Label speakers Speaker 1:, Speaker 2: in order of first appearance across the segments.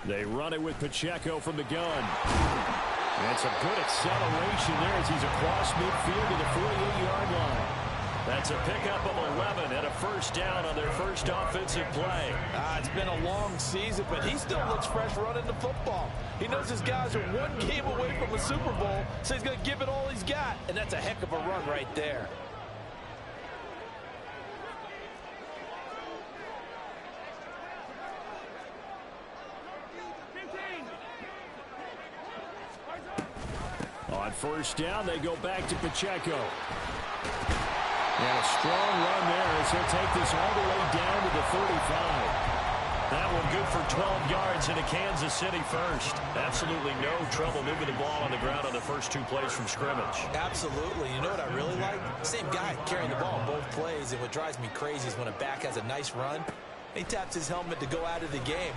Speaker 1: They run it with Pacheco from the gun. And some good acceleration there as he's across midfield to the 48-yard line. That's a pickup of 11 and a first down on their first offensive play.
Speaker 2: It's been a long season, but he still looks fresh running the football. He knows his guys are one game away from a Super Bowl, so he's going to give it all he's got. And that's a heck of a run right there.
Speaker 1: On first down, they go back to Pacheco. And a strong run there as he'll take this all the way down to the 35. That one good for 12 yards into Kansas City first. Absolutely no trouble moving the ball on the ground on the first two plays from scrimmage.
Speaker 2: Absolutely. You know what I really like? Same guy carrying the ball both plays, and what drives me crazy is when a back has a nice run, he taps his helmet to go out of the game.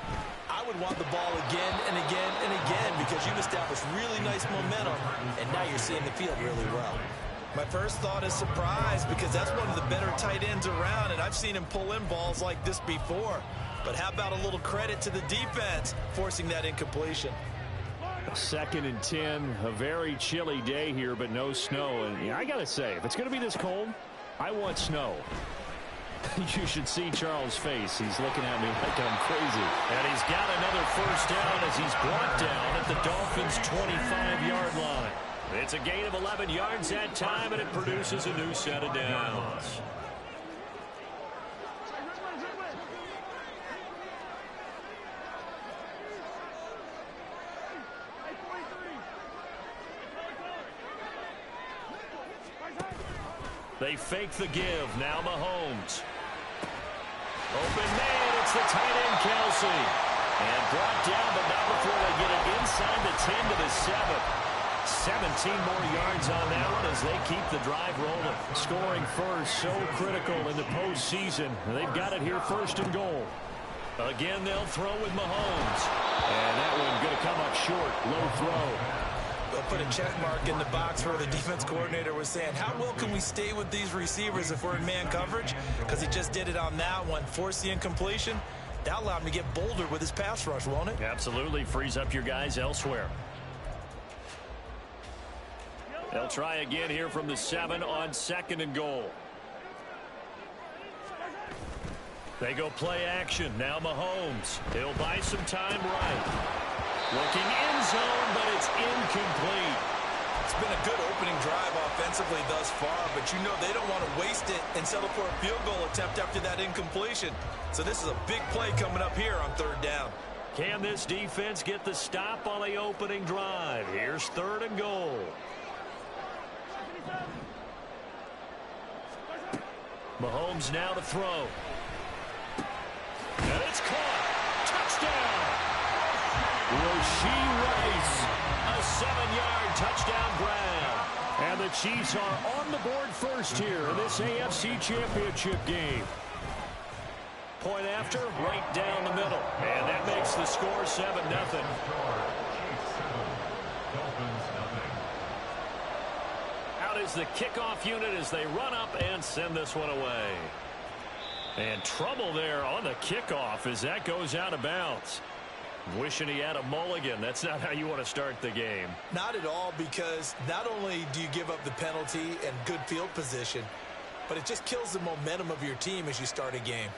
Speaker 2: I would want the ball again and again and again because you've established really nice momentum, and now you're seeing the field really well. My first thought is surprise because that's one of the better tight ends around, and I've seen him pull in balls like this before. But how about a little credit to the defense forcing that incompletion?
Speaker 1: 2nd and 10, a very chilly day here, but no snow. And yeah, I got to say, if it's going to be this cold, I want snow. You should see Charles' face. He's looking at me like I'm crazy. And he's got another first down as he's brought down at the Dolphins' 25-yard line. It's a gain of 11 yards that time, and it produces a new set of downs. They fake the give. Now Mahomes. Open man. It's the tight end, Kelsey. And brought down, but not before they get it inside the 10 to the 7. 17 more yards on that one as they keep the drive rolling. Scoring first, so critical in the postseason. They've got it here first and goal. Again, they'll throw with Mahomes. And that one going to come up short. Low throw.
Speaker 2: They'll put a check mark in the box where the defense coordinator was saying, how well can we stay with these receivers if we're in man coverage? Because he just did it on that one. Force the incompletion. That allowed him to get bolder with his pass rush, won't it?
Speaker 1: Absolutely. Frees up your guys elsewhere. They'll try again here from the 7 on 2nd and goal. They go play action. Now Mahomes. He'll buy some time right. Looking end zone, but it's incomplete.
Speaker 2: It's been a good opening drive offensively thus far, but you know they don't want to waste it and settle for a field goal attempt after that incompletion. So this is a big play coming up here on 3rd down.
Speaker 1: Can this defense get the stop on the opening drive? Here's 3rd and goal. Mahomes now to throw. And it's caught. Touchdown. Rashee Rice. A 7-yard touchdown grab. And the Chiefs are on the board first here in this AFC Championship game. Point after, right down the middle. And that makes the score 7-0. Out is the kickoff unit as they run up and send this one away. And trouble there on the kickoff as that goes out of bounds. Wishing he had a mulligan. That's not how you want to start the game.
Speaker 2: Not at all, because not only do you give up the penalty and good field position, but it just kills the momentum of your team as you start a game.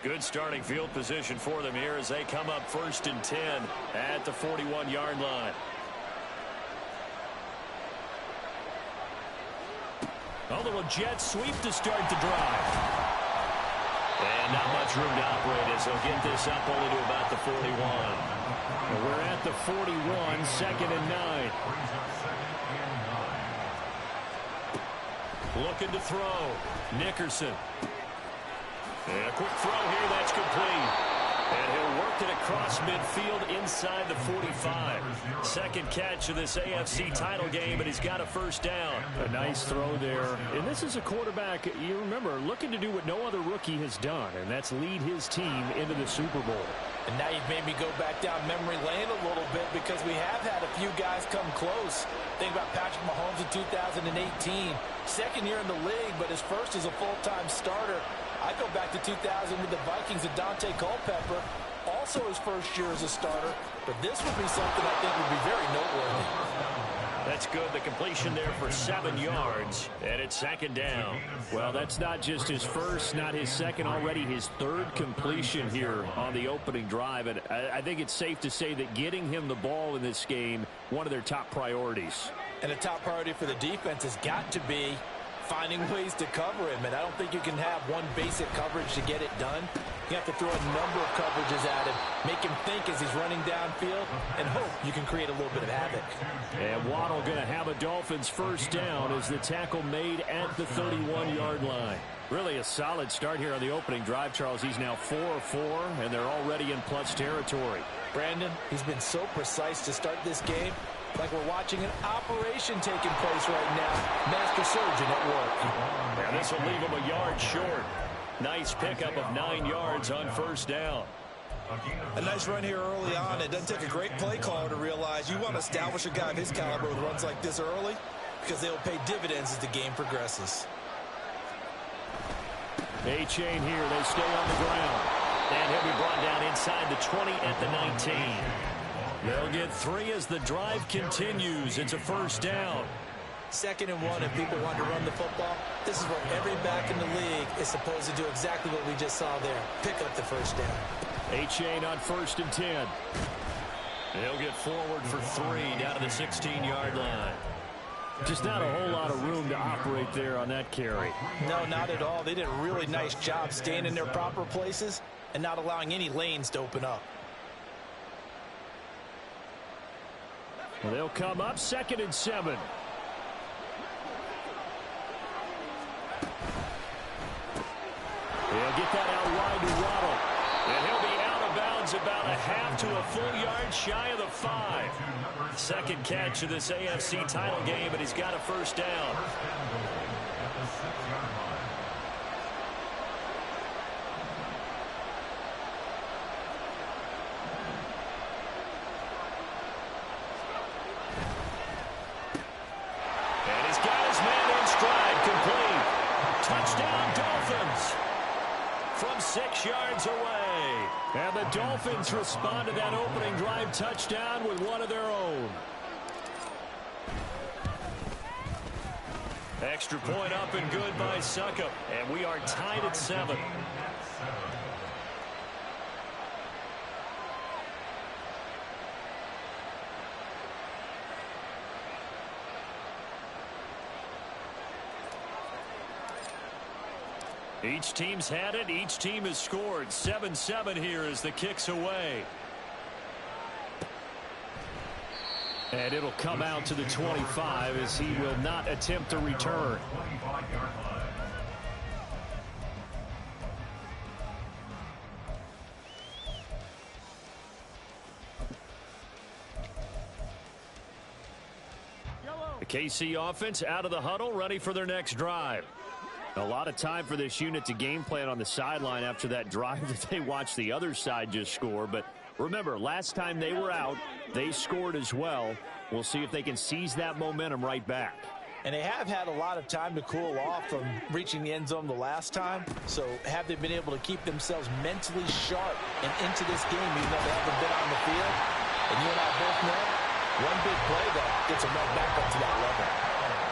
Speaker 1: Good starting field position for them here as they come up 1st and 10 at the 41-yard line. A little jet sweep to start the drive. And not much room to operate as they'll get this up only to about the 41. And we're at the 41, 2nd and 9. Looking to throw. Nickerson. And a quick throw here, that's complete. And he'll work it across midfield inside the 45. Second catch of this AFC title game, and he's got a first down.
Speaker 3: A nice throw there. And this is a quarterback, you remember, looking to do what no other rookie has done, and that's lead his team into the Super Bowl.
Speaker 2: And now you've made me go back down memory lane a little bit because we have had a few guys come close. Think about Patrick Mahomes in 2018. Second year in the league, but his first as a full-time starter. I go back to 2000 with the Vikings and Dante Culpepper. Also his first year as a starter. But this would be something I think would be very noteworthy.
Speaker 1: That's good. The completion there for 7 yards. And it's second down.
Speaker 3: Well, that's not just his first, not his second, already his third completion here on the opening drive. And I think it's safe to say that getting him the ball in this game, one of their top priorities.
Speaker 2: And a top priority for the defense has got to be finding ways to cover him. And I don't think you can have one basic coverage to get it done. You have to throw a number of coverages at him, make him think as he's running downfield, and hope you can create a little bit of havoc.
Speaker 3: And Waddle going to have a Dolphins first down as the tackle made at the 31-yard line. Really a solid start here on the opening drive, Charles. He's now 4-4, and they're already in plus territory.
Speaker 2: Brandon, he's been so precise to start this game, like we're watching an operation taking place right now. Master surgeon at work.
Speaker 1: And this will leave him a yard short. Nice pickup of 9 yards on first down.
Speaker 2: A nice run here early on. It doesn't take a great play caller to realize you want to establish a guy of his caliber with runs like this early because they'll pay dividends as the game progresses.
Speaker 3: A-chain here. They stay on the ground.
Speaker 1: And he'll be brought down inside the 20 at the 19. They'll get 3 as the drive continues. It's a first down.
Speaker 2: 2nd and 1, if people want to run the football, this is where every back in the league is supposed to do exactly what we just saw there. Pick up the first down.
Speaker 3: A-chain on 1st and 10.
Speaker 1: They'll get forward for 3 down to the 16-yard line.
Speaker 3: Just not a whole lot of room to operate there on that carry.
Speaker 2: No, not at all. They did a really nice job staying in their proper places and not allowing any lanes to open up.
Speaker 3: Well, they'll come up 2nd and 7. They'll get that out wide to Waddle.
Speaker 1: And he'll be out of bounds about a half to a full yard shy of the 5. Second catch of this AFC title game, and he's got a first down. And he's got his man in stride, complete. Touchdown, Dolphins. From 6 yards away.
Speaker 3: And the Dolphins respond to that opening drive touchdown with one of their own.
Speaker 1: Extra point up and good by Succop. And we are tied at 7. Each team's had it. Each team has scored. 7-7 here as the kick's away.
Speaker 3: And it'll come out to the 25 as he will not attempt a return.
Speaker 1: The KC offense out of the huddle, ready for their next drive.
Speaker 3: A lot of time for this unit to game plan on the sideline after that drive that they watched the other side just score. But remember, last time they were out, they scored as well. We'll see if they can seize that momentum right back.
Speaker 2: And they have had a lot of time to cool off from reaching the end zone the last time. So have they been able to keep themselves mentally sharp and into this game even though they haven't been on the field? And you and I both know one big play that gets them right back up to that level.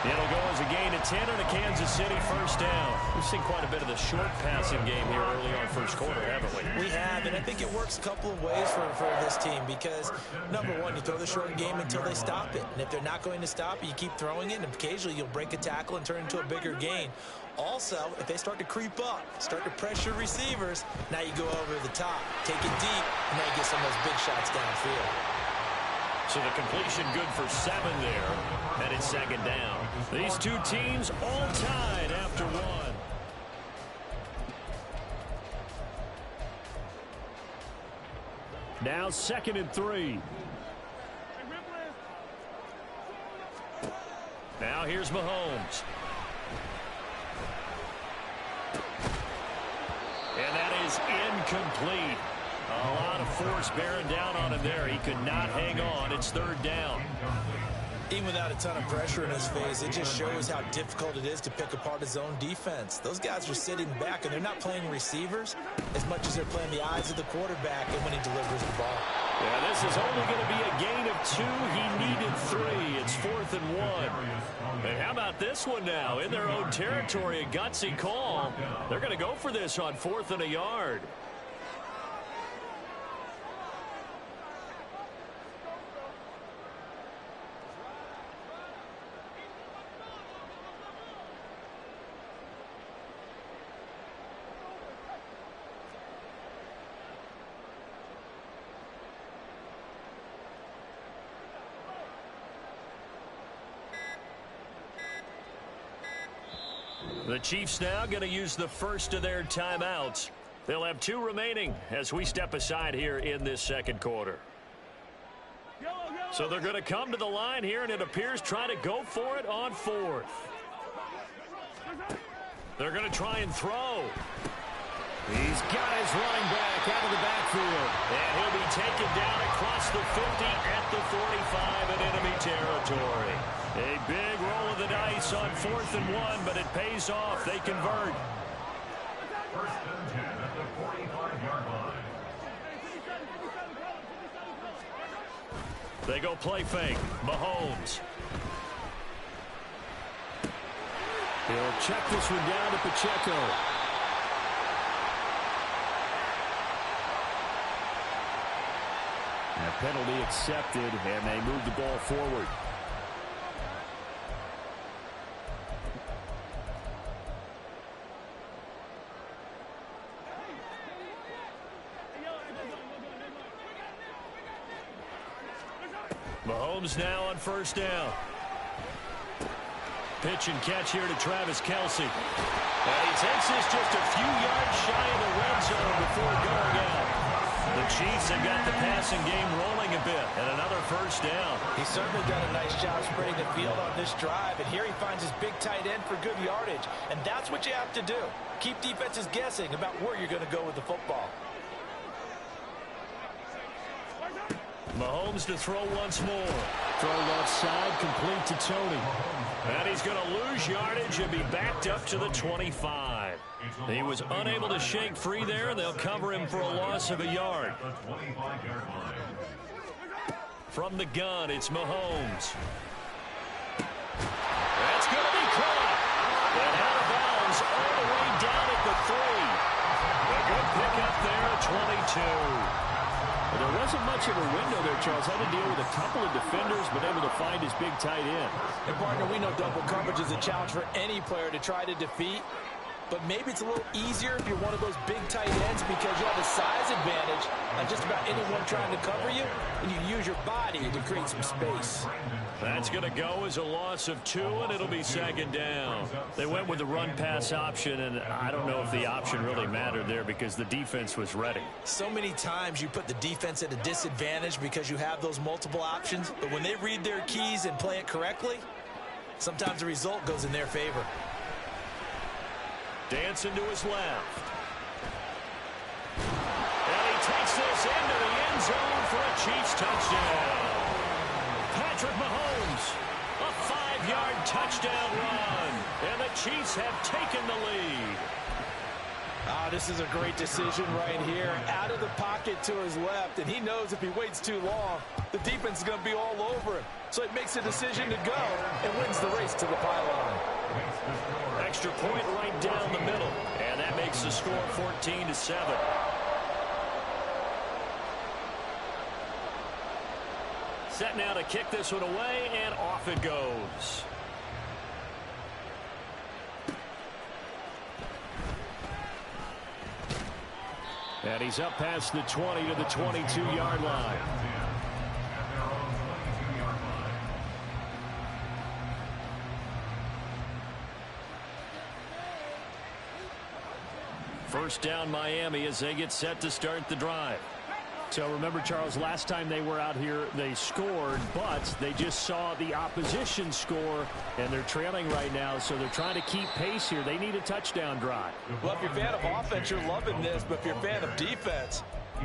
Speaker 1: It'll go as a gain of 10 and a Kansas City first down. We've seen quite a bit of the short passing game here early on first quarter, haven't we?
Speaker 2: We have, and I think it works a couple of ways for this team because, number one, you throw the short game until they stop it. And if they're not going to stop it, you keep throwing it, and occasionally you'll break a tackle and turn it into a bigger gain. Also, if they start to creep up, start to pressure receivers, now you go over the top, take it deep, and now you get some of those big shots downfield.
Speaker 1: So the completion good for 7 there, and it's second down. These two teams all tied after 1.
Speaker 3: Now 2nd and 3. Now here's Mahomes. And that is incomplete. A lot of force bearing down on him there. He could not hang on. It's 3rd down.
Speaker 2: Even without a ton of pressure in his face, it just shows how difficult it is to pick apart his own defense. Those guys are sitting back, and they're not playing receivers as much as they're playing the eyes of the quarterback and when he delivers the ball.
Speaker 3: Yeah, this is only going to be a gain of 2. He needed 3. It's 4th and 1. And how about this one now? In their own territory, a gutsy call. They're going to go for this on 4th and a yard. The Chiefs now going to use the first of their timeouts. They'll have 2 remaining as we step aside here in this 2nd quarter. So they're going to come to the line here, and it appears try to go for it on 4th. They're going to try and throw. He's got his running back out of the backfield. And he'll be taken down across the 50 at the 45 in enemy territory. A big roll of the dice on 4th and 1, but it pays off. They convert.
Speaker 4: 1st and 10 at the 45-yard line.
Speaker 3: They go play fake. Mahomes. He'll check this one down to Pacheco. And a penalty accepted, and they move the ball forward. Mahomes now on 1st down. Pitch and catch here to Travis Kelce. And he takes this just a few yards shy of the red zone before going out. The Chiefs have got the passing game rolling a bit, and another 1st down.
Speaker 2: He's certainly done a nice job spreading the field on this drive, and here he finds his big tight end for good yardage. And that's what you have to do. Keep defenses guessing about where you're going to go with the football.
Speaker 3: Mahomes to throw once more. Throw left side, complete to Tony. And he's going to lose yardage and be backed up to the 25. He was unable to shake free there. They'll cover him for a loss of a yard. From the gun, it's Mahomes. That's going to be caught. And out of bounds all the way down at the 3. A good pickup there at 22. There wasn't much of a window there, Charles. Had to deal with a couple of defenders, but able to find his big tight end.
Speaker 2: And, partner, we know double coverage is a challenge for any player to try to defeat. But maybe it's a little easier if you're one of those big tight ends because you have a size advantage on just about anyone trying to cover you, and you use your body to create some space.
Speaker 3: That's going to go as a loss of 2, and it'll be 2nd down. They went with the run-pass option, and I don't know if the option really mattered there because the defense was ready.
Speaker 2: So many times you put the defense at a disadvantage because you have those multiple options, but when they read their keys and play it correctly, sometimes the result goes in their favor. Dancing to his left.
Speaker 3: And he takes this into the end zone for a Chiefs touchdown. Patrick Mahomes, a 5-yard touchdown run. And the Chiefs have taken the lead.
Speaker 2: This is a great decision right here. Out of the pocket to his left, and he knows if he waits too long, the defense is going to be all over him. So he makes a decision to go and wins the race to the pylon.
Speaker 3: Extra point right down the middle, and that makes the score 14-7. Set now to kick this one away, and off it goes. And he's up past the 20 to the 22-yard line. First down Miami as they get set to start the drive. So remember, Charles, last time they were out here, they scored, but they just saw the opposition score, and they're trailing right now, so they're trying to keep pace here. They need a touchdown drive.
Speaker 2: Well, if you're a fan of offense, you're loving this, but if you're a fan of defense,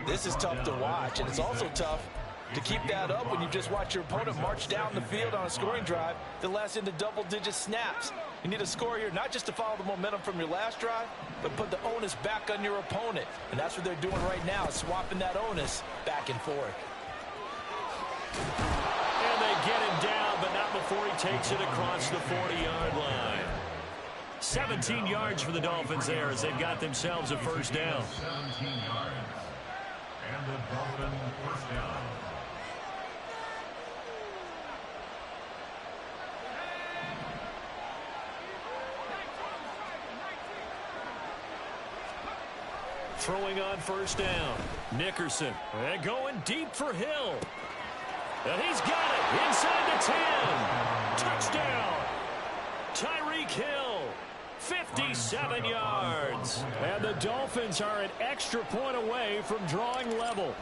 Speaker 2: this is tough to watch, and it's also tough to keep that up when you just watch your opponent march down the field on a scoring drive that lasts into double-digit snaps. You need a score here, not just to follow the momentum from your last drive, but put the onus back on your opponent. And that's what they're doing right now, swapping that onus back and forth.
Speaker 1: And they get him down, but not before he takes it across the 40-yard line. 17 yards for the Dolphins there as they've got themselves a first down.
Speaker 4: 17 yards. And the Dolphins first down.
Speaker 1: Throwing on first down. Nickerson. And going deep for Hill. And he's got it inside the 10. Touchdown. Tyreek Hill. 57 yards.
Speaker 3: And the Dolphins are an extra point away from drawing level.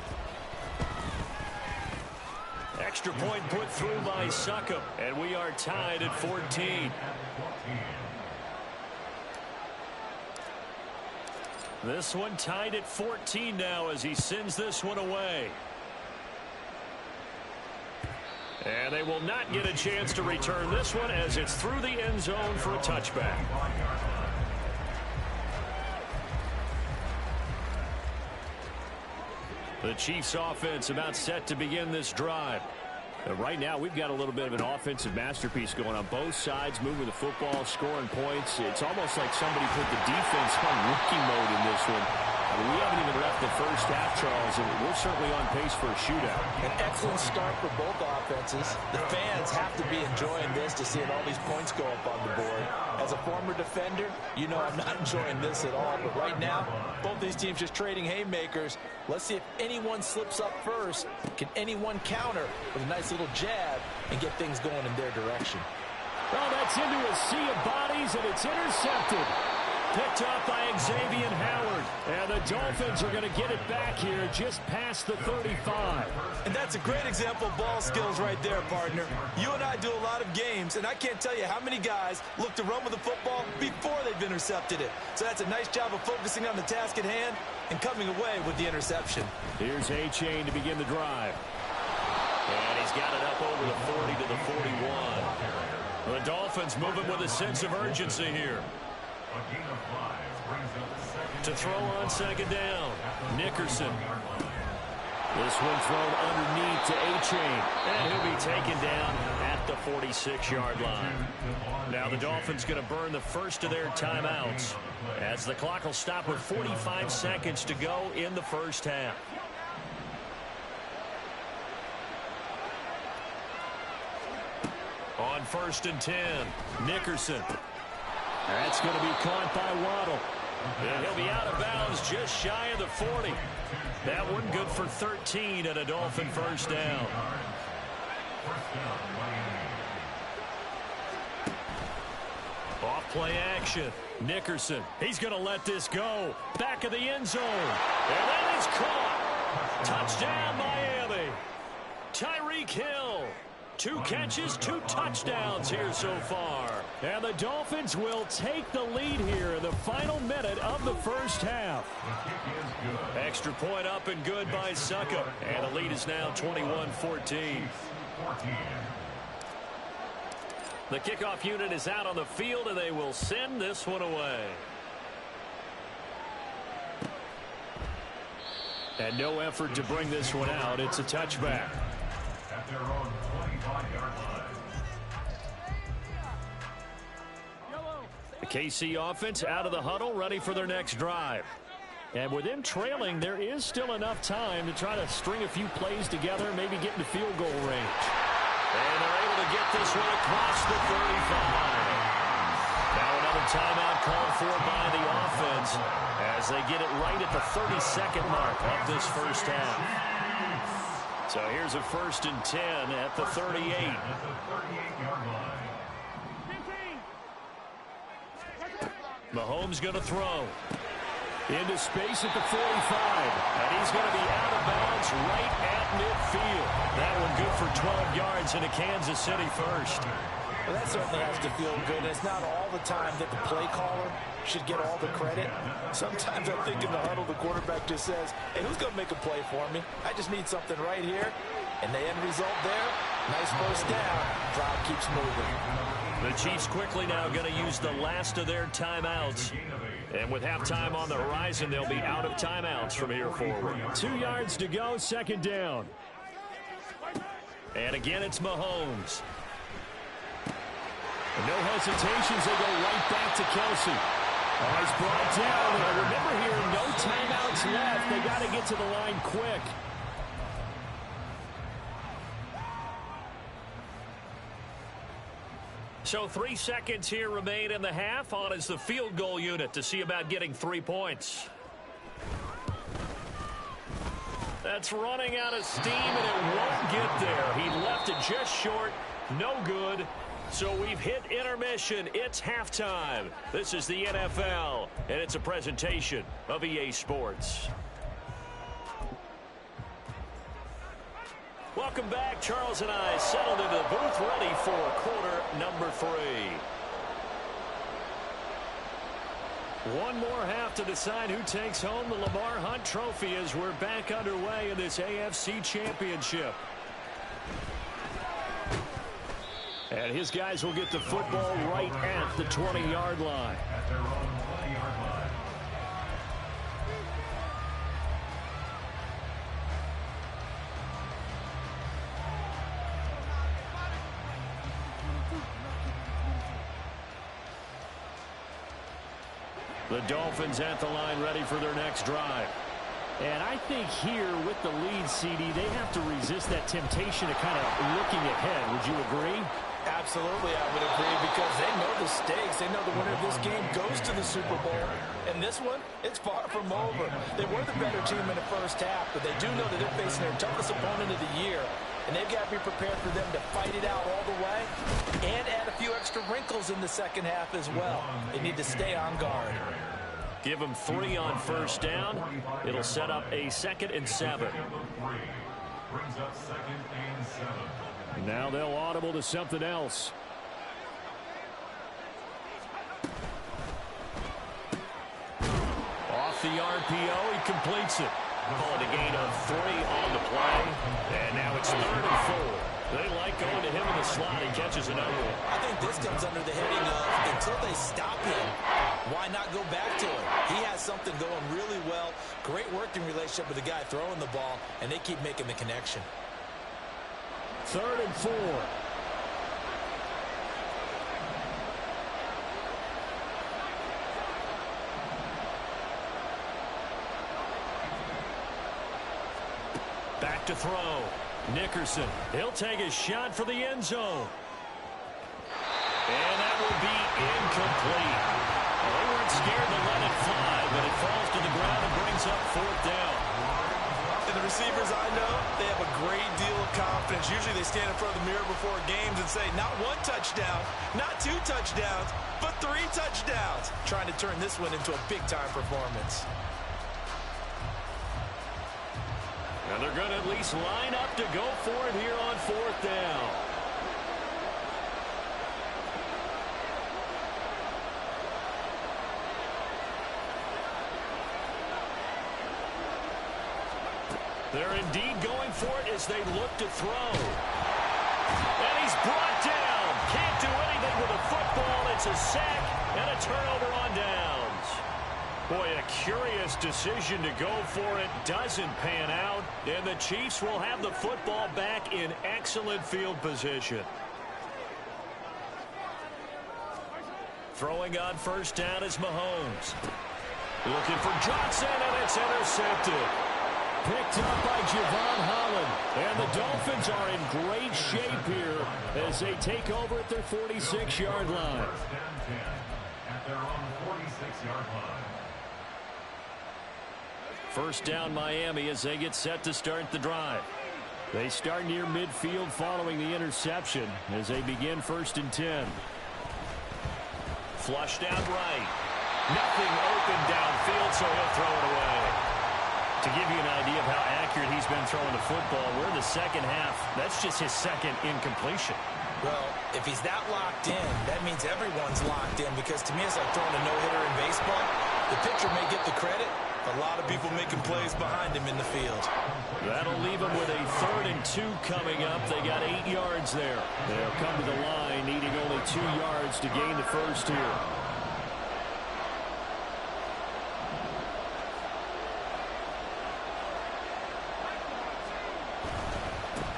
Speaker 1: Extra point put through by Succop. And we are tied at 14. This one tied at 14 now as he sends this one away. And they will not get a chance to return this one as it's through the end zone for a touchback. The Chiefs offense about set to begin this drive. Right now, we've got a little bit of an offensive masterpiece going on both sides, moving the football, scoring points. It's almost like somebody put the defense on rookie mode in this one. I mean, we haven't even left the first half, Charles, and we're certainly on pace for a shootout.
Speaker 2: An excellent start for both offenses. The fans have to be enjoying this to seeing all these points go up on the board. As a former defender, you know I'm not enjoying this at all. But right now, both these teams just trading haymakers. Let's see if anyone slips up first. Can anyone counter with a nice little jab and get things going in their direction?
Speaker 3: Well, that's into a sea of bodies, and it's intercepted. Picked up by Xavier Howard. And the Dolphins are going to get it back here just past the 35.
Speaker 2: And that's a great example of ball skills right there, partner. You and I do a lot of games, and I can't tell you how many guys look to run with the football before they've intercepted it. So that's a nice job of focusing on the task at hand and coming away with the interception.
Speaker 3: Here's A-Chain to begin the drive.
Speaker 1: And he's got it up over the 40 to the 41. The Dolphins moving with a sense of urgency here. To throw on second down. Nickerson. This one thrown underneath to A-Chain. And he'll be taken down at the 46-yard line. Now the Dolphins going to burn the first of their timeouts as the clock will stop with 45 seconds to go in the first half. On 1st and 10, Nickerson. That's going to be caught by Waddle. And he'll be out of bounds just shy of the 40. That one good for 13 and a Dolphin first down. Off play action. Nickerson. He's going to let this go. Back of the end zone. And then it's caught. Touchdown, Miami. Tyreek Hill. 2 catches, 2 touchdowns here so far.
Speaker 3: And the Dolphins will take the lead here in the final minute of the first half.
Speaker 1: Extra point up and good by Succop. And the lead is now 21-14. The kickoff unit is out on the field, and they will send this one away.
Speaker 3: And no effort to bring this one out. It's a touchback.
Speaker 4: At their own 25-yard line.
Speaker 1: The KC offense out of the huddle, ready for their next drive.
Speaker 3: And with them trailing, there is still enough time to try to string a few plays together, maybe get into field goal range.
Speaker 1: And they're able to get this one across the 35. Now another timeout called for by the offense as they get it right at the 32nd mark of this first half. So here's a 1st and 10 at the 38. Mahomes going to throw.
Speaker 3: Into space at the 45. And he's going to be out of bounds right at midfield. That one good for 12 yards into Kansas City first.
Speaker 2: Well, that certainly has to feel good. And it's not all the time that the play caller should get all the credit. Sometimes I think in the huddle, the quarterback just says, hey, who's going to make a play for me? I just need something right here. And the end result there, nice first down. Drive keeps moving.
Speaker 1: The Chiefs quickly now going to use the last of their timeouts. And with halftime on the horizon, they'll be out of timeouts from here forward.
Speaker 3: 2 yards to go, second down.
Speaker 1: And again, it's Mahomes.
Speaker 3: No hesitations, they go right back to Kelce. He's brought down. Remember here, no timeouts left. They got to get to the line quick.
Speaker 1: So 3 seconds here remain in the half. On is the field goal unit to see about getting 3 points. That's running out of steam, and it won't get there. He left it just short. No good. So we've hit intermission. It's halftime. This is the NFL, and it's a presentation of EA Sports. Welcome back. Charles and I settled into the booth, ready for quarter number 3.
Speaker 3: One more half to decide who takes home the Lamar Hunt Trophy as we're back underway in this AFC Championship. And his guys will get the football right at the 20-yard line.
Speaker 4: At their own 20-yard line.
Speaker 3: The Dolphins at the line ready for their next drive. And I think here with the lead, CD, they have to resist that temptation of kind of looking ahead. Would you agree?
Speaker 2: Absolutely, I would agree, because they know the stakes. They know the winner of this game goes to the Super Bowl. And this one, it's far from over. They were the better team in the first half, but they do know that they're facing their toughest opponent of the year. And they've got to be prepared for them to fight it out all the way and add a few extra wrinkles in the second half as well. They need to stay on guard.
Speaker 1: Give them 3 on first down. It'll set up a 2nd and 7.
Speaker 4: Brings up 2nd and 7.
Speaker 3: Now they'll audible to something else.
Speaker 1: Off the RPO, he completes it. Call it a gain of 3 on the play. And now it's 3rd and 4. They like going to him in the slot. He catches another one.
Speaker 2: I think this comes under the heading of, until they stop him, why not go back to him? He has something going really well. Great working relationship with the guy throwing the ball, and they keep making the connection.
Speaker 3: 3rd and 4.
Speaker 1: Back to throw. Nickerson, he'll take a shot for the end zone. And that will be incomplete. Well, they weren't scared to let it fly, but it falls to the ground and brings up 4th down.
Speaker 2: And the receivers I know, they have a great deal of confidence. Usually they stand in front of the mirror before games and say, not 1 touchdown, not 2 touchdowns, but 3 touchdowns. Trying to turn this one into a big-time performance.
Speaker 1: And they're going to at least line up to go for it here on 4th down. They're indeed going for it as they look to throw. And he's brought down. Can't do anything with a football. It's a sack and a turnover on downs. Boy, a curious decision to go for it. Doesn't pan out. And the Chiefs will have the football back in excellent field position. Throwing on first down is Mahomes. Looking for Johnson, and it's intercepted.
Speaker 3: Picked up by Javon Holland. And the Dolphins are in great shape here as they take over at their 46-yard line.
Speaker 4: 1st and 10 at their own 46-yard line.
Speaker 3: First down Miami as they get set to start the drive. They start near midfield following the interception as they begin 1st and 10.
Speaker 1: Flushed out right. Nothing open downfield, so he'll throw it away. To give you an idea of how accurate he's been throwing the football, we're in the second half. That's just his second incompletion.
Speaker 2: Well, if he's that locked in, that means everyone's locked in, because to me it's like throwing a no-hitter in baseball. The pitcher may get the credit, a lot of people making plays behind him in the field.
Speaker 1: That'll leave him with a 3rd and 2 coming up. They got 8 yards there. They'll come to the line needing only 2 yards to gain the first here.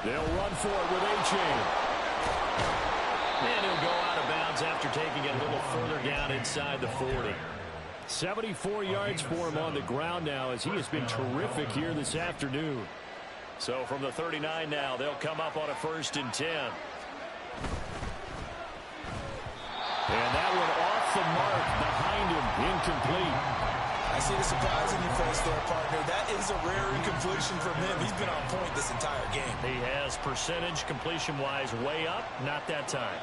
Speaker 1: They'll run for it with A-Chain. And he'll go out of bounds after taking it a little further down inside the 40. 74 yards for him on the ground now, as he has been terrific here this afternoon. So from the 39 now, they'll come up on a 1st and 10. And that one off the mark behind him, incomplete.
Speaker 2: I see the surprise in your face there, partner. That is a rare incompletion from him. He's been on point this entire game.
Speaker 1: He has percentage completion-wise way up, not that time.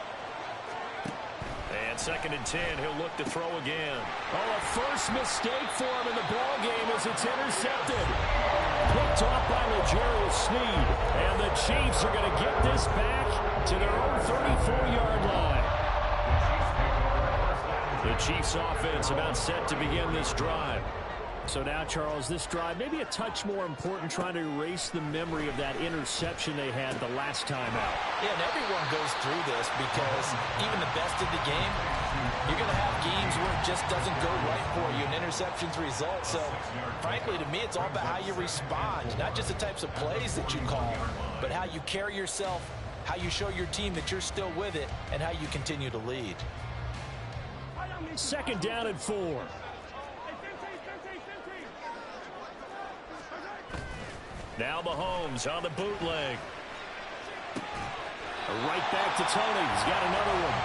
Speaker 1: And 2nd and 10, he'll look to throw again. Oh, a first mistake for him in the ball game as it's intercepted. Picked off by L'Jarius Sneed. And the Chiefs are going to get this back to their own 34-yard line. The Chiefs offense about set to begin this drive. So now, Charles, this drive maybe a touch more important, trying to erase the memory of that interception they had the last time out.
Speaker 2: Yeah, and everyone goes through this, because even the best of the game, you're going to have games where it just doesn't go right for you, and interceptions result. So, frankly, to me, it's all about how you respond, not just the types of plays that you call, but how you carry yourself, how you show your team that you're still with it, and how you continue to lead.
Speaker 1: 2nd down and 4. Now Mahomes on the bootleg. Right back to Tony. He's got another one.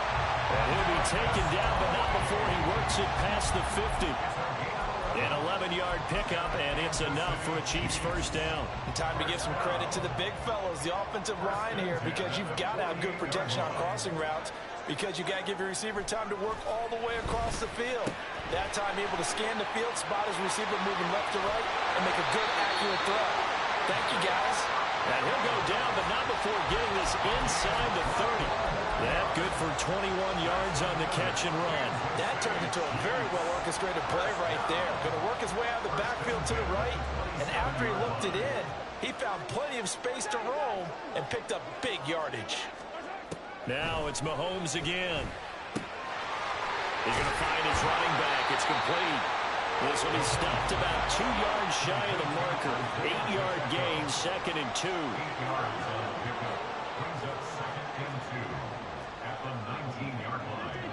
Speaker 1: And he'll be taken down, but not before he works it past the 50. An 11-yard pickup, and it's enough for a Chiefs 1st down.
Speaker 2: Time to give some credit to the big fellows, the offensive line here, because you've got to have good protection on crossing routes, because you got to give your receiver time to work all the way across the field. That time able to scan the field, spot his receiver moving left to right, and make a good, accurate throw. Thank you, guys.
Speaker 1: And he'll go down, but not before getting this inside the 30. That good for 21 yards on the catch and run.
Speaker 2: That turned into a very well-orchestrated play right there. Going to work his way out of the backfield to the right, and after he looked it in, he found plenty of space to roam and picked up big yardage.
Speaker 1: Now it's Mahomes again. He's going to find his running back. It's complete. This will be stopped about 2 yards shy of the marker. 8-yard gain, 2nd and 2.
Speaker 4: 8 yards on the pickup. Brings up 2nd and 2 at the 19-yard line.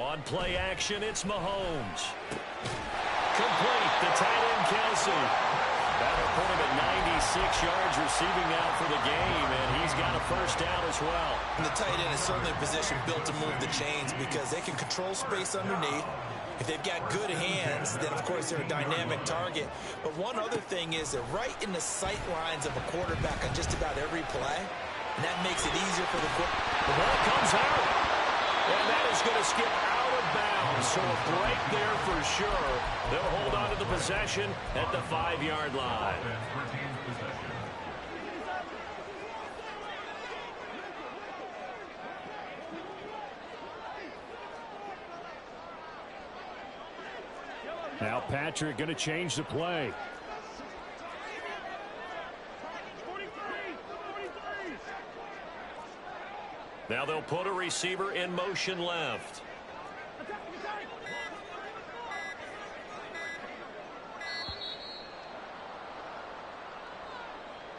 Speaker 1: On play action, it's Mahomes. Complete. The tight end, Kelce. That'll put him at 96 yards receiving now for the game, and he's got a 1st down as well.
Speaker 2: And the tight end is certainly a position built to move the chains, because they can control space underneath. If they've got good hands, then of course they're a dynamic target. But one other thing is they're right in the sight lines of a quarterback on just about every play, and that makes it easier for the quarterback.
Speaker 1: The ball comes out, and that is going to skip out of bounds. So a break there for sure. They'll hold on to the possession at the 5-yard line. Now Patrick going to change the play. Now they'll put a receiver in motion left.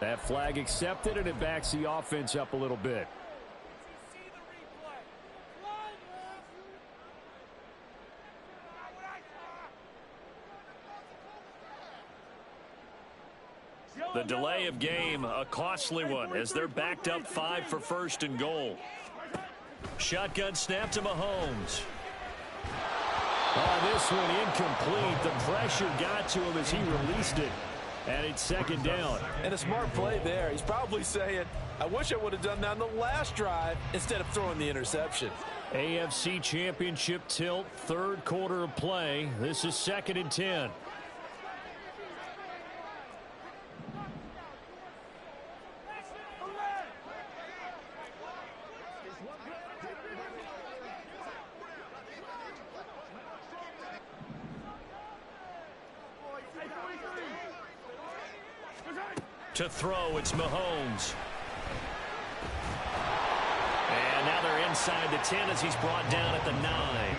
Speaker 1: That flag accepted, and it backs the offense up a little bit. The delay of game, a costly one, as they're backed up 5 for 1st and goal. Shotgun snap to Mahomes. Oh, this one incomplete. The pressure got to him as he released it.
Speaker 3: And it's second down.
Speaker 2: And a smart play there. He's probably saying, I wish I would have done that on the last drive instead of throwing the interception.
Speaker 3: AFC Championship tilt, third quarter of play. This is 2nd and 10. To throw, it's Mahomes. And now they're inside the 10 as he's brought down at the 9.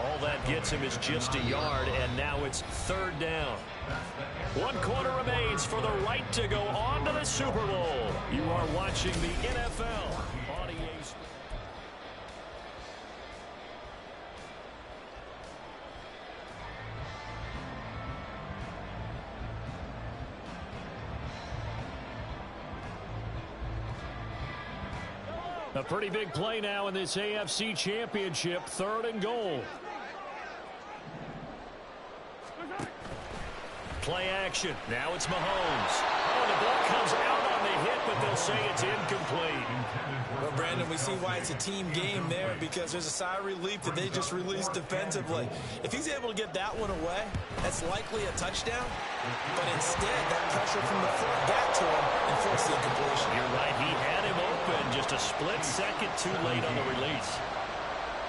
Speaker 3: All that gets him is just a yard, and now it's 3rd down. 1 quarter remains for the right to go on to the Super Bowl. You are watching the NFL on EA Sports. A pretty big play now in this AFC Championship, 3rd and goal. Play action. Now it's Mahomes. Oh, the ball comes out on the hit, but they'll say it's incomplete.
Speaker 2: Well, Brandon, we see why it's a team game there, because there's a sigh of relief that they just released defensively. If he's able to get that one away, that's likely a touchdown. But instead, that pressure from the front got to him and forced the incompletion.
Speaker 3: You're right. He had him open, just a split second too late on the release.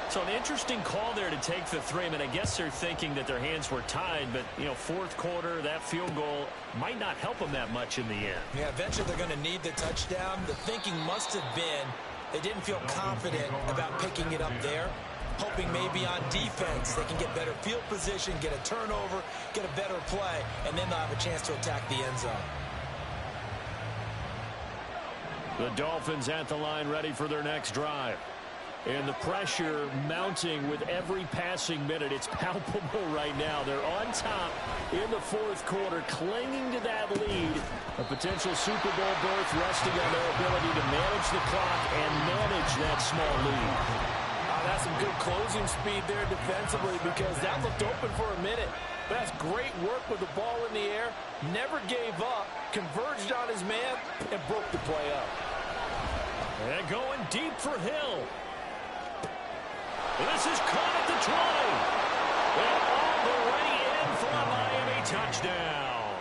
Speaker 3: So an interesting call there to take the 3. I mean, I guess they're thinking that their hands were tied, but, you know, 4th quarter, that field goal might not help them that much in the end.
Speaker 2: Yeah, eventually they're going to need the touchdown. The thinking must have been they didn't feel confident about picking it up there, hoping maybe on defense they can get better field position, get a turnover, get a better play, and then they'll have a chance to attack the end zone.
Speaker 3: The Dolphins at the line ready for their next drive. And the pressure mounting with every passing minute. It's palpable right now. They're on top in the 4th quarter, clinging to that lead. A potential Super Bowl berth resting on their ability to manage the clock and manage that small lead.
Speaker 2: That's some good closing speed there defensively, because that looked open for a minute. But that's great work with the ball in the air. Never gave up, converged on his man, and broke the play up.
Speaker 3: And going deep for Hill. This is caught at the 20. And all the way in for a Miami touchdown.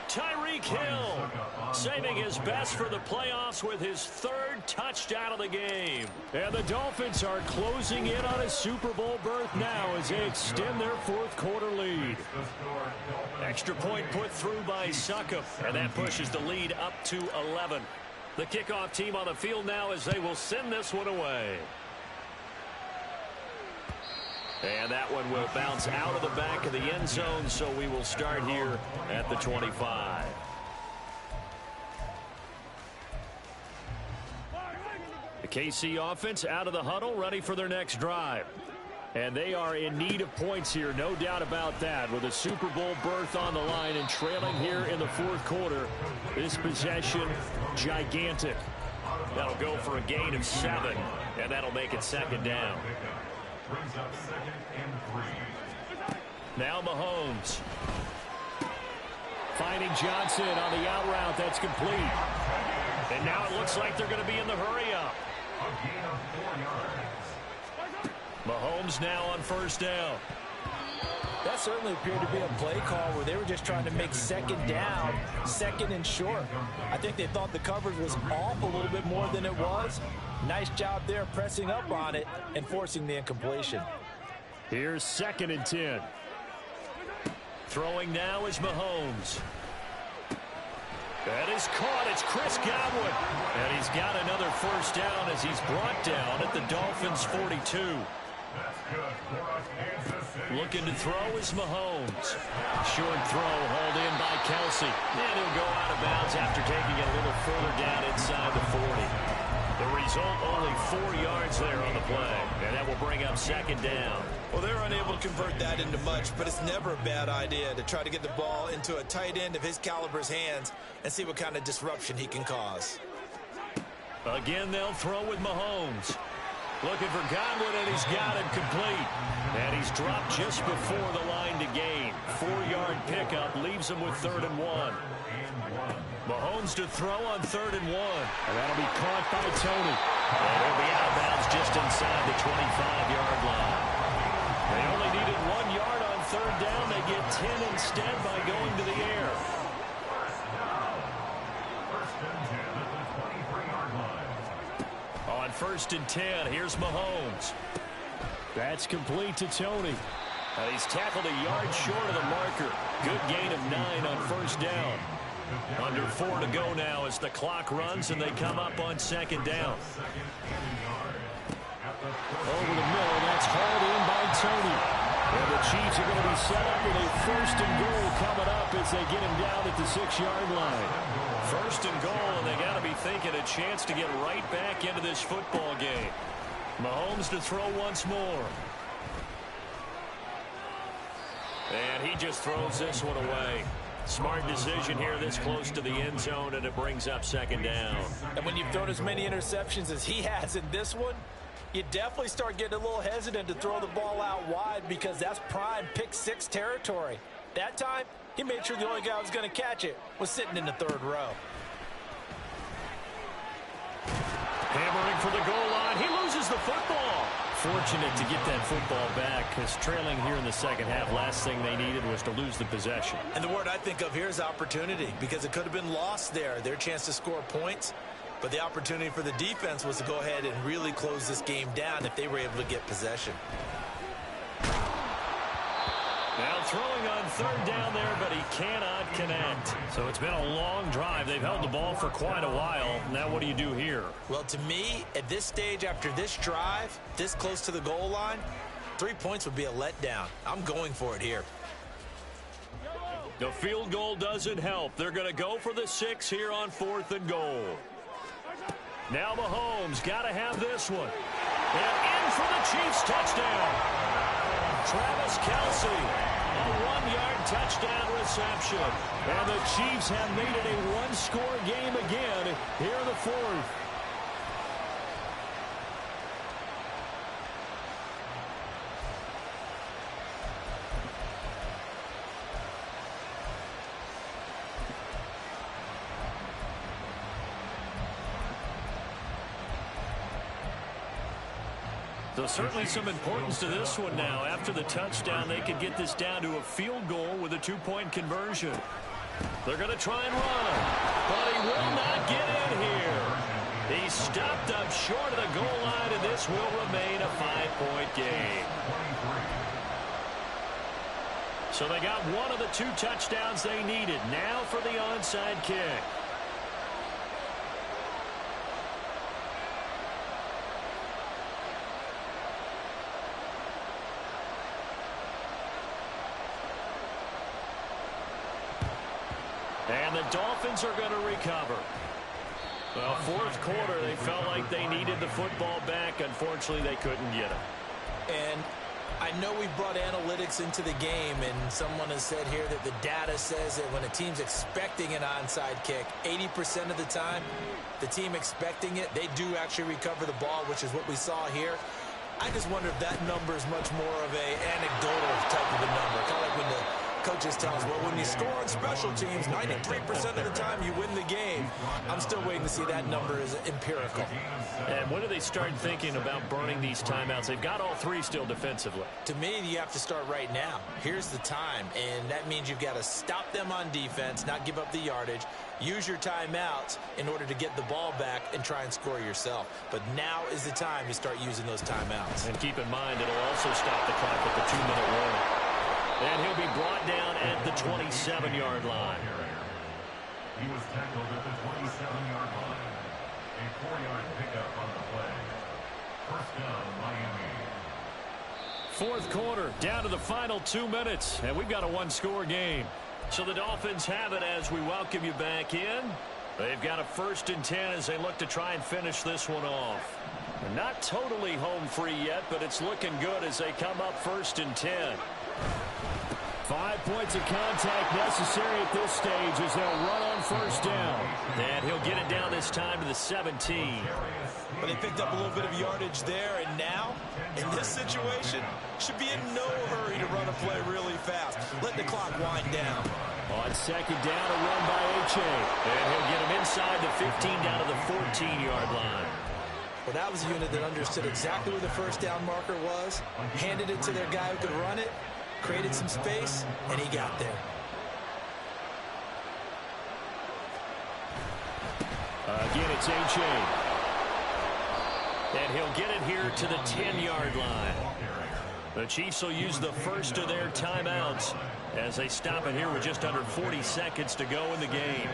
Speaker 3: Tyreek Hill saving his best for the playoffs with his 3rd touchdown of the game. And the Dolphins are closing in on a Super Bowl berth now as they extend their 4th quarter lead. Extra point put through by Succop, and that pushes the lead up to 11. The kickoff team on the field now as they will send this one away. And that one will bounce out of the back of the end zone, so we will start here at the 25. The KC offense out of the huddle, ready for their next drive. And they are in need of points here, no doubt about that, with a Super Bowl berth on the line and trailing here in the 4th quarter. This possession, gigantic. That'll go for a gain of 7, and that'll make it 2nd down.
Speaker 4: Brings up 2nd and 3.
Speaker 3: Now Mahomes. Finding Johnson on the out route. That's complete. And now it looks like they're going to be in the hurry-up.
Speaker 4: A gain of 4 yards.
Speaker 3: Mahomes now on 1st down.
Speaker 2: That certainly appeared to be a play call where they were just trying to make 2nd down, 2nd and short. I think they thought the coverage was off a little bit more than it was. Nice job there pressing up on it and forcing the incompletion.
Speaker 3: Here's 2nd and 10. Throwing now is Mahomes. That is caught. It's Chris Godwin. And he's got another 1st down as he's brought down at the Dolphins' 42. Looking to throw is Mahomes. Short throw hauled in by Kelsey. And he'll go out of bounds after taking it a little further down inside the 40. The result, only 4 yards there on the play. And that will bring up 2nd down.
Speaker 2: Well, they're unable to convert that into much, but it's never a bad idea to try to get the ball into a tight end of his caliber's hands and see what kind of disruption he can cause.
Speaker 3: Again, they'll throw with Mahomes.
Speaker 1: Looking for Godwin, and he's got it complete. And he's dropped just before the line to gain. 4-yard pickup leaves him with 3rd and 1. Mahomes to throw on 3rd and 1. And that'll be caught by Tony. And he'll be out of bounds just inside the 25-yard line. They only needed 1 yard on 3rd down. They get 10 instead by going to the air. On 1st and 10, here's Mahomes. That's complete to Tony. He's tackled a yard short of the marker. Good gain of 9 on 1st down. Under 4 to go now as the clock runs and they come up on 2nd down. Over the middle, that's hauled in by Tony. And the Chiefs are going to be set up with a 1st and goal coming up as they get him down at the 6-yard line. 1st and goal, and they got to be thinking a chance to get right back into this football game. Mahomes to throw once more. And he just throws this one away. Smart decision here this close to the end zone, and it brings up 2nd down.
Speaker 2: And when you've thrown as many interceptions as he has in this one, you definitely start getting a little hesitant to throw the ball out wide because that's prime pick-6 territory. That time, he made sure the only guy who was going to catch it was sitting in the 3rd row.
Speaker 1: Hammering for the goal line. He loses the football.
Speaker 3: Fortunate to get that football back because trailing here in the 2nd half, last thing they needed was to lose the possession.
Speaker 2: And the word I think of here is opportunity because it could have been lost there, their chance to score points. But the opportunity for the defense was to go ahead and really close this game down if they were able to get possession.
Speaker 1: Now throwing on 3rd down there, but he cannot connect.
Speaker 3: So it's been a long drive. They've held the ball for quite a while. Now what do you do here?
Speaker 2: Well, to me, at this stage, after this drive, this close to the goal line, 3 points would be a letdown. I'm going for it here.
Speaker 1: The field goal doesn't help. They're going to go for the 6 here on 4th and goal. Now Mahomes got to have this one. And in for the Chiefs touchdown. Travis Kelce, a 1-yard touchdown reception. And the Chiefs have made it a 1-score game again here in the 4th. So certainly some importance to this one now. After the touchdown, they could get this down to a field goal with a 2-point conversion. They're going to try and run, but he will not get in here. He's stopped up short of the goal line, and this will remain a 5-point game. So they got one of the 2 touchdowns they needed. Now for the onside kick. And the Dolphins are going to recover. Well, 4th quarter, they felt like they needed the football back. Unfortunately, they couldn't get it.
Speaker 2: And I know we brought analytics into the game, and someone has said here that the data says that when a team's expecting an onside kick, 80% of the time, the team expecting it, they do actually recover the ball, which is what we saw here. I just wonder if that number is much more of a anecdotal type of a number. Kind of like when the coaches tell us, well, when you score on special teams, 93% of the time you win the game. I'm still waiting to see that number is empirical.
Speaker 1: And when do they start thinking about burning these timeouts? They've got all 3 still defensively.
Speaker 2: To me, you have to start right now. Here's the time, and that means you've got to stop them on defense, not give up the yardage, use your timeouts in order to get the ball back and try and score yourself. But now is the time to start using those timeouts.
Speaker 1: And keep in mind, it'll also stop the clock at the 2-minute warning. And he'll be brought down at the 27-yard line.
Speaker 4: He was tackled at the 27-yard line. A 4-yard pickup on the play. 1st down, Miami.
Speaker 1: 4th quarter, down to the final 2 minutes, and we've got a 1-score game. So the Dolphins have it as we welcome you back in. They've got a 1st and 10 as they look to try and finish this one off. They're not totally home free yet, but it's looking good as they come up 1st and 10.
Speaker 3: 5 points of contact necessary at this stage as they'll run on first down.
Speaker 1: And he'll get it down this time to the 17.
Speaker 2: But they picked up a little bit of yardage there, and now, in this situation, should be in no hurry to run a play really fast. Let the clock wind down.
Speaker 3: On second down, a run by H.A.
Speaker 1: And he'll get him inside the 15 down to the 14-yard line.
Speaker 2: Well, that was a unit that understood exactly where the first down marker was, handed it to their guy who could run it, created some space, and he got there.
Speaker 3: Again, it's H.A.
Speaker 1: And he'll get it here to the 10-yard line. The Chiefs will use the first of their timeouts as they stop it here with just under 40 seconds to go in the game.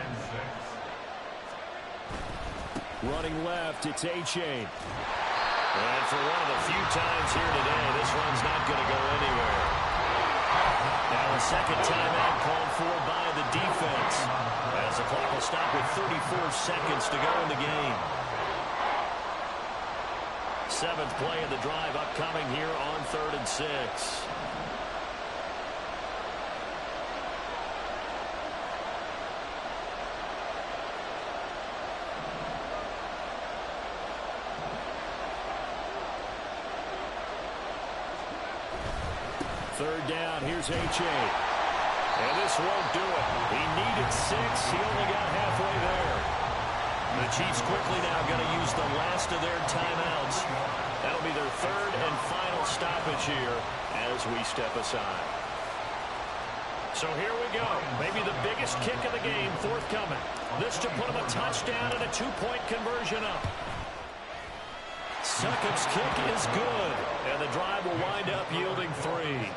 Speaker 3: Running left, it's H.A.
Speaker 1: And for one of the few times here today, this one's not going to go anywhere. Now a second timeout called for by the defense as the clock will stop with 34 seconds to go in the game. 7th play of the drive upcoming here on 3rd and 6.
Speaker 3: Third down, here's H.A.
Speaker 1: And this won't do it. He needed 6. He only got halfway there. The Chiefs quickly now going to use the last of their timeouts. That'll be their 3rd and final stoppage here as we step aside. So here we go. Maybe the biggest kick of the game forthcoming. This to put them a touchdown and a 2-point conversion up. Succop's kick is good, and the drive will wind up yielding 3.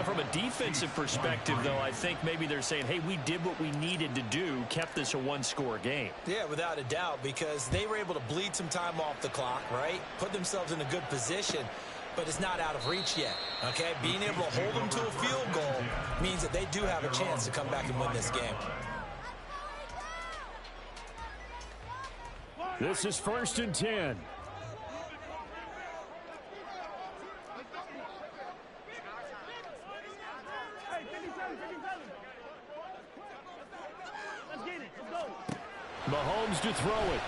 Speaker 1: From a defensive perspective, though, I think maybe they're saying, hey, we did what we needed to do, kept this a one-score game.
Speaker 2: Yeah, without a doubt, because they were able to bleed some time off the clock, right? Put themselves in a good position, but it's not out of reach yet, okay? Being able to hold them to a field goal means that they do have a chance to come back and win this game.
Speaker 3: This is 1st and 10. Mahomes to throw it.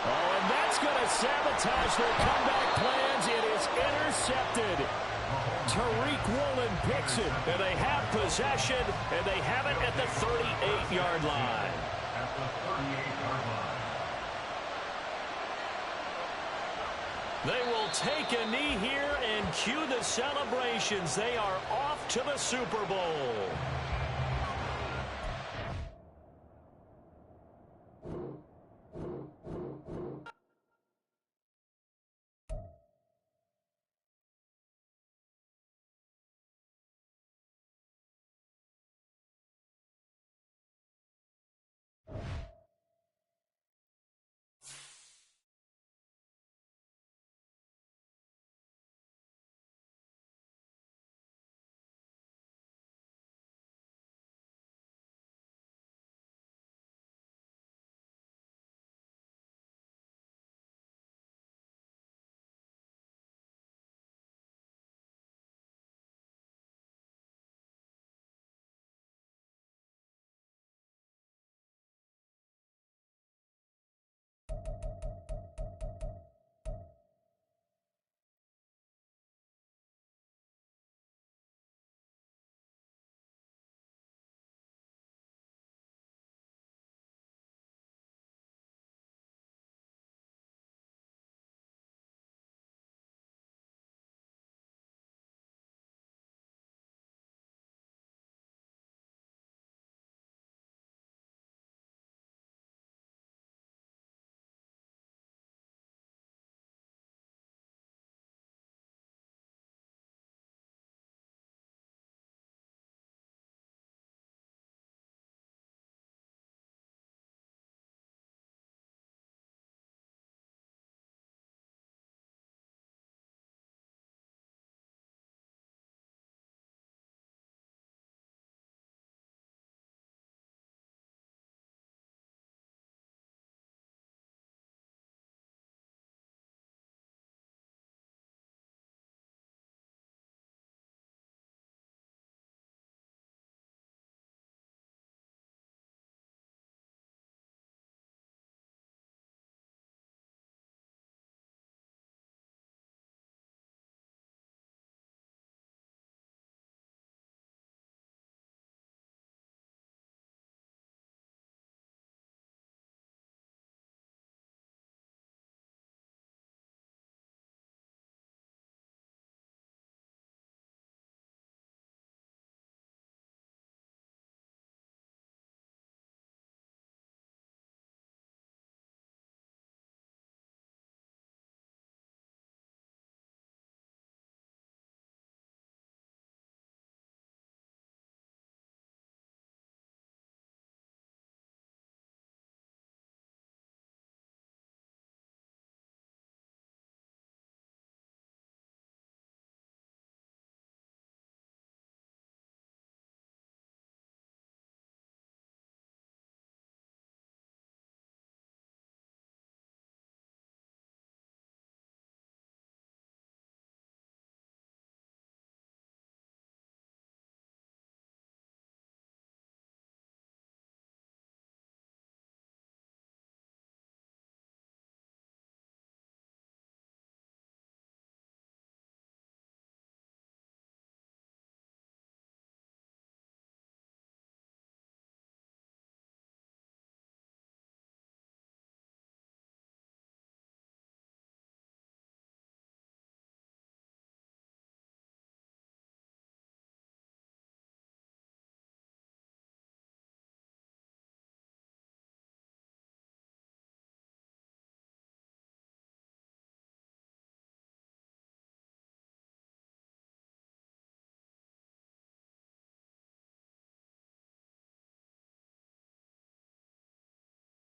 Speaker 3: Oh, and that's going to sabotage their comeback plans. It is intercepted. Tariq Woolen picks it. And they have possession, and they have it at the 38-yard line.
Speaker 4: At the 38-yard line.
Speaker 1: They will take a knee here and cue the celebrations. They are off to the Super Bowl.